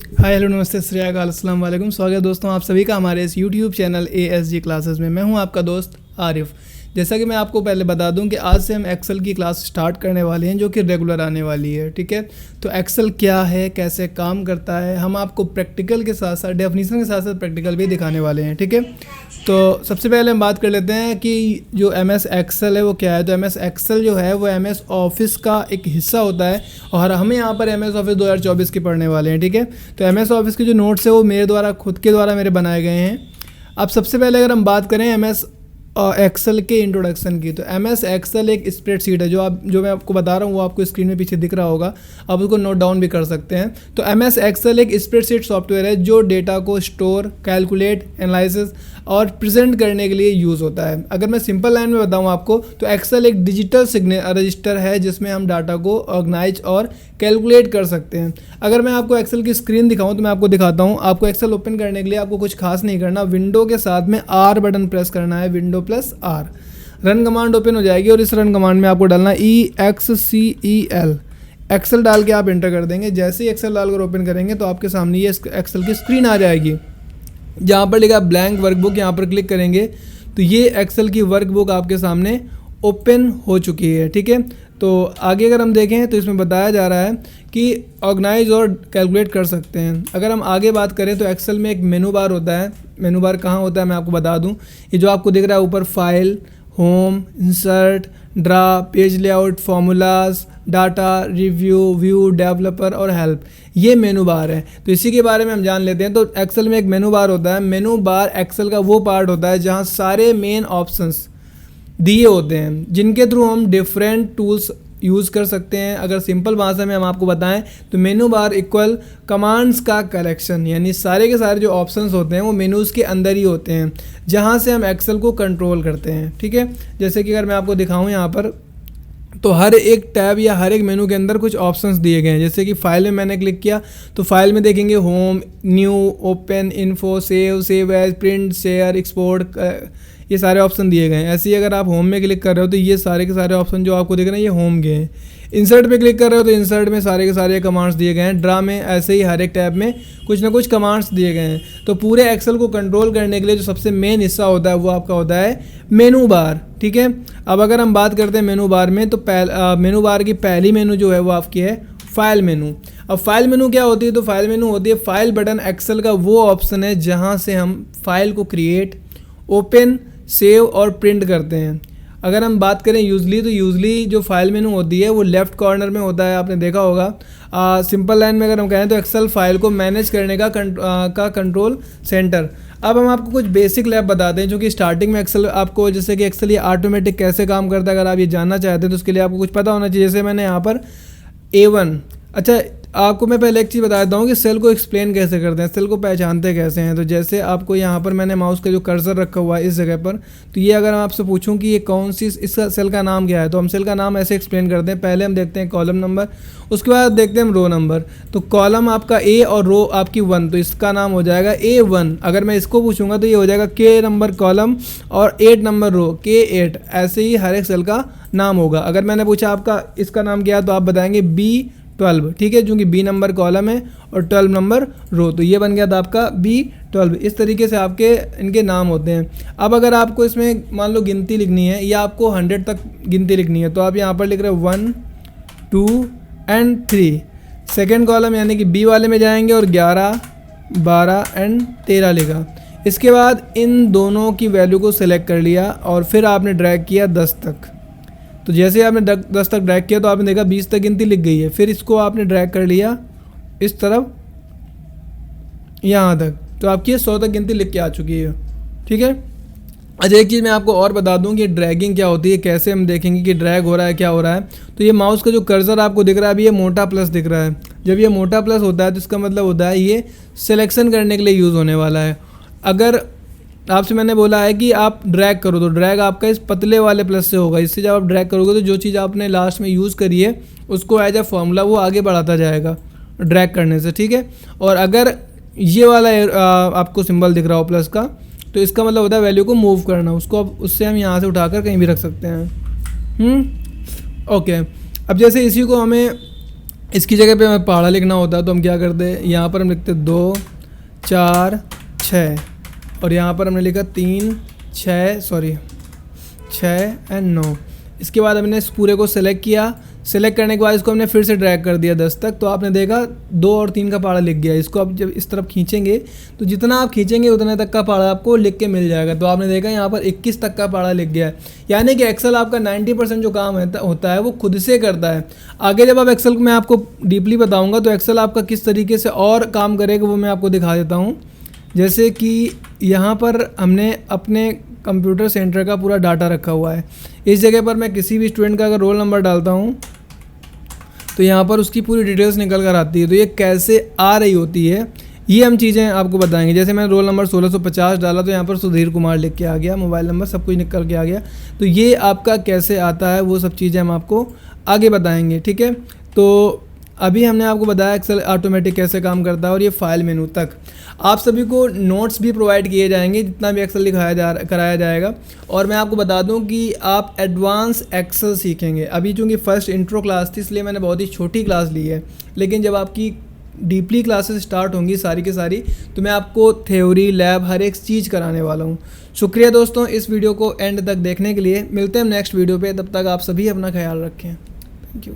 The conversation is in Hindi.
हाय हेलो नमस्ते श्री अकाल अस्सलाम वालेकुम। स्वागत है दोस्तों आप सभी का हमारे इस यूट्यूब चैनल ASG क्लासेस में। मैं हूं आपका दोस्त आरिफ। जैसा कि मैं आपको पहले बता दूं कि आज से हम एक्सेल की क्लास स्टार्ट करने वाले हैं जो कि रेगुलर आने वाली है। ठीक है, तो एक्सेल क्या है, कैसे काम करता है, हम आपको प्रैक्टिकल के साथ साथ डेफिनेशन के साथ साथ प्रैक्टिकल भी दिखाने वाले हैं। ठीक है, तो सबसे पहले हम बात कर लेते हैं कि जो MS एक्सेल है वो क्या है। तो MS एक्सेल जो है वो MS ऑफिस का एक हिस्सा होता है और हमें यहाँ पर MS ऑफिस 2024 के पढ़ने वाले हैं। ठीक है, तो MS ऑफिस के जो नोट्स है वो मेरे द्वारा खुद के द्वारा मेरे बनाए गए हैं। अब सबसे पहले अगर हम बात करें MS एक्सेल के इंट्रोडक्शन की, तो MS एक्सेल एक स्प्रेडशीट है जो मैं आपको बता रहा हूँ वो आपको स्क्रीन में पीछे दिख रहा होगा, आप उसको नोट डाउन भी कर सकते हैं। तो MS एक्सेल एक स्प्रेडशीट सॉफ्टवेयर है जो डेटा को स्टोर, कैलकुलेट, एनालिसिस और प्रेजेंट करने के लिए यूज़ होता है। अगर मैं सिंपल लाइन में बताऊँ आपको तो एक्सेल एक डिजिटल रजिस्टर है जिसमें हम डाटा को ऑर्गेनाइज और कैलकुलेट कर सकते हैं। अगर मैं आपको एक्सेल की स्क्रीन दिखाऊं तो मैं आपको दिखाता हूं। आपको एक्सेल ओपन करने के लिए आपको कुछ खास नहीं करना, विंडो के साथ में R बटन प्रेस करना है, window plus R। Run command open हो जाएगी और इस रन कमांड में आपको डालना EXCEL। एक्सेल डाल के आप एंटर कर देंगे। जैसे ही एक्सेल डालकर ओपन करेंगे तो आपके सामने ये एक्सेल की स्क्रीन आ जाएगी जहाँ पर लिखा ब्लैंक वर्कबुक। यहाँ पर क्लिक करेंगे तो ये एक्सेल की वर्कबुक आपके सामने ओपन हो चुकी है। ठीक है, तो आगे अगर हम देखें तो इसमें बताया जा रहा है कि ऑर्गेनाइज और कैलकुलेट कर सकते हैं। अगर हम आगे बात करें तो एक्सेल में एक मेनू बार होता है। मेनू बार कहाँ होता है मैं आपको बता दूं, ये जो आपको दिख रहा है ऊपर, file, home, insert, draw, page layout, formulas, data, review, view, developer और हेल्प, ये मेनू बार है। तो इसी के बारे में हम जान लेते हैं। तो एक्सेल में एक मेनू बार होता है। मेनू बार एक्सेल का वो पार्ट होता है जहाँ सारे मेन ऑप्शंस दिए होते हैं जिनके थ्रू हम डिफरेंट टूल्स यूज़ कर सकते हैं। अगर सिंपल भाषा में हम आपको बताएं तो मेनू बार इक्वल कमांड्स का कलेक्शन, यानी सारे के सारे जो ऑप्शंस होते हैं वो मेनूज़ के अंदर ही होते हैं जहां से हम एक्सेल को कंट्रोल करते हैं। ठीक है, जैसे कि अगर मैं आपको दिखाऊं यहाँ पर तो हर एक टैब या हर एक मेनू के अंदर कुछ ऑप्शंस दिए गए हैं। जैसे कि फाइल में मैंने क्लिक किया तो फाइल में देखेंगे home, new, open, info, save as, print, share, export, ये सारे ऑप्शन दिए गए हैं। ऐसे ही अगर आप होम में क्लिक कर रहे हो तो ये सारे के सारे ऑप्शन जो आपको दिख रहे हैं ये होम के हैं। इंसर्ट पे क्लिक कर रहे हो तो इंसर्ट में सारे के सारे कमांड्स दिए गए हैं। ड्रा में ऐसे ही हर एक टैब में कुछ ना कुछ कमांड्स दिए गए हैं। तो पूरे एक्सेल को कंट्रोल करने के लिए जो सबसे मेन हिस्सा होता है वो आपका होता है मेनू बार। ठीक है, अब अगर हम बात करते हैं मेनू बार में तो मेनू बार की पहली मेनू जो है वो आपकी है फाइल मेनू। अब फाइल मेनू क्या होती है, तो फाइल मेनू होती है फाइल बटन। एक्सेल का वो ऑप्शन है जहाँ से हम फाइल को क्रिएट, ओपन, सेव और प्रिंट करते हैं। अगर हम बात करें यूजली तो यूजली जो फाइल मेनू होती है वो लेफ्ट कॉर्नर में होता है, आपने देखा होगा। सिंपल लाइन में अगर हम कहें तो एक्सेल फाइल को मैनेज करने का कंट्रोल सेंटर। अब हम आपको कुछ बेसिक लैब बताते हैं जो कि स्टार्टिंग में एक्सेल आपको, जैसे कि एक्सेल ये ऑटोमेटिक कैसे काम करता है अगर आप ये जानना चाहते हैं तो उसके लिए आपको कुछ पता होना चाहिए। जैसे मैंने यहाँ पर A1, अच्छा आपको मैं पहले एक चीज़ बता देता हूँ कि सेल को एक्सप्लेन कैसे करते हैं, सेल को पहचानते कैसे हैं। तो जैसे आपको यहाँ पर मैंने माउस का जो कर्सर रखा हुआ है इस जगह पर, तो ये अगर मैं आपसे पूछूं कि ये कौन सी, इसका सेल का नाम क्या है, तो हम सेल का नाम ऐसे एक्सप्लेन करते हैं। पहले हम देखते हैं कॉलम नंबर, उसके बाद देखते हैं हम रो नंबर। तो कॉलम आपका A और रो आपकी 1, तो इसका नाम हो जाएगा A1। अगर मैं इसको पूछूंगा तो ये हो जाएगा K नंबर कॉलम और 8 नंबर रो, K8। ऐसे ही हर एक सेल का नाम होगा। अगर मैंने पूछा आपका इसका नाम क्या है तो आप बताएंगे B12। ठीक है, क्योंकि B नंबर कॉलम है और 12 नंबर रो, तो ये बन गया था आपका B12। इस तरीके से आपके इनके नाम होते हैं। अब अगर आपको इसमें मान लो गिनती लिखनी है या आपको 100 तक गिनती लिखनी है तो आप यहाँ पर लिख रहे हो 1, 2 एंड 3। सेकेंड कॉलम यानी कि B वाले में जाएंगे और 11, 12 एंड 13 लिखा। इसके बाद इन दोनों की वैल्यू को सिलेक्ट कर लिया और फिर आपने ड्रैग किया 10 तक। तो जैसे आपने 10 तक ड्रैग किया तो आपने देखा 20 तक गिनती लिख गई है। फिर इसको आपने ड्रैग कर लिया इस तरफ यहाँ तक, तो आपकी 100 तक गिनती लिख के आ चुकी है। ठीक है, अच्छा एक चीज़ मैं आपको और बता दूं कि ड्रैगिंग क्या होती है, कैसे हम देखेंगे कि ड्रैग हो रहा है, क्या हो रहा है। तो ये माउस का जो कर्सर आपको दिख रहा है अभी ये मोटा प्लस दिख रहा है। जब ये मोटा प्लस होता है तो इसका मतलब होता है ये सिलेक्शन करने के लिए यूज़ होने वाला है। अगर आपसे मैंने बोला है कि आप ड्रैग करो तो ड्रैग आपका इस पतले वाले प्लस से होगा। इससे जब आप ड्रैग करोगे तो जो चीज़ आपने लास्ट में यूज़ करी है उसको एज अ फॉर्मूला वो आगे बढ़ाता जाएगा ड्रैग करने से। ठीक है, और अगर ये वाला आपको सिंबल दिख रहा हो प्लस का तो इसका मतलब होता है वैल्यू को मूव करना, उसको उससे हम यहाँ से उठाकर कहीं भी रख सकते हैं। ओके, अब जैसे इसी को हमें इसकी जगह पे हमें पहाड़ा लिखना होता तो हम क्या करते, यहाँ पर हम लिखते 2 4 6 और यहाँ पर हमने लिखा 3 6 एंड 9। इसके बाद हमने इस पूरे को सिलेक्ट किया। सिलेक्ट करने के बाद इसको हमने फिर से ड्रैग कर दिया 10 तक, तो आपने देखा 2 और 3 का पहाड़ा लिख गया। इसको आप जब इस तरफ खींचेंगे तो जितना आप खींचेंगे उतने तक का पहाड़ा आपको लिख के मिल जाएगा। तो आपने देखा यहाँ पर 21 तक का पहाड़ा लिख गया है। यानी कि एक्सेल आपका 90% जो काम होता है वो खुद से करता है। आगे जब आप एक्सेल मैं आपको डीपली बताऊँगा तो एक्सेल आपका किस तरीके से और काम करेगा वो मैं आपको दिखा देता हूँ। जैसे कि यहाँ पर हमने अपने कंप्यूटर सेंटर का पूरा डाटा रखा हुआ है। इस जगह पर मैं किसी भी स्टूडेंट का अगर रोल नंबर डालता हूँ तो यहाँ पर उसकी पूरी डिटेल्स निकल कर आती है। तो ये कैसे आ रही होती है ये हम चीज़ें आपको बताएंगे। जैसे मैंने रोल नंबर 1650 डाला तो यहाँ पर सुधीर कुमार लिख के आ गया, मोबाइल नंबर सब कुछ निकल के आ गया। तो ये आपका कैसे आता है वो सब चीज़ें हम आपको आगे बताएंगे, ठीक है। तो अभी हमने आपको बताया एक्सेल ऑटोमेटिक कैसे काम करता है और ये फाइल मेनू तक। आप सभी को नोट्स भी प्रोवाइड किए जाएंगे जितना भी एक्सेल कराया जाएगा। और मैं आपको बता दूं कि आप एडवांस एक्सेल सीखेंगे। अभी चूँकि फर्स्ट इंट्रो क्लास थी इसलिए मैंने बहुत ही छोटी क्लास ली है, लेकिन जब आपकी डीपली क्लासेस स्टार्ट होंगी सारी की सारी तो मैं आपको थ्योरी लैब हर एक चीज़ कराने वाला हूँ। शुक्रिया दोस्तों इस वीडियो को एंड तक देखने के लिए। मिलते हैं नेक्स्ट वीडियो पे, तब तक आप सभी अपना ख्याल रखें। Thank you.